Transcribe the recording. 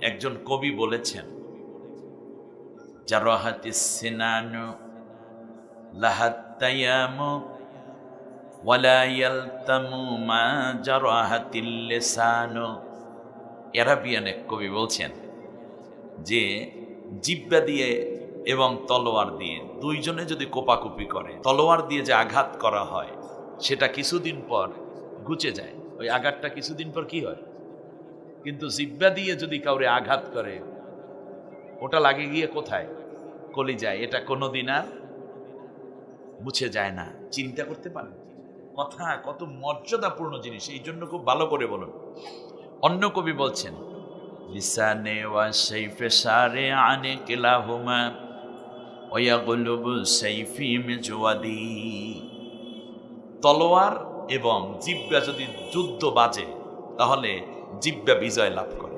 একজন কবি বলেছেন, জারাহাতিস সিনানু লাহাত তায়ামু ওয়ালা ইয়ালতামু মা জারাহাতিল লিসানু। আরাবিয়ান এক কবি বলছেন যে জিহ্বা দিয়ে এবং তলোয়ার দিয়ে দুইজনে যদি কোপাকুপি করে, তলোয়ার দিয়ে যে আঘাত করা হয় সেটা কিছুদিন পর ঘুচে যায়, ওই আঘাতটা কিছুদিন পর কি হয়। কিন্তু জিহ্বা দিয়ে যদি কাউরে আঘাত করে, ওটা লাগে গিয়ে কোথায়? কলিজায়। এটা কোনোদিন আর মুছে যায় না। চিন্তা করতে পারেন কথা কত মর্যাদাপূর্ণ জিনিস, এই জন্য খুব ভালো করে বলুন। অন্য কবি বলছেন, লিসানে ওয়া সাইফে সারে আনে কিলাহুমা ওয়া ইয়াগলুবু সাইফি মিজওয়াদি। তলোয়ার এবং জিহ্বা যদি যুদ্ধ বাজে, তাহলে জিহ্বা বিজয় লাভ করে।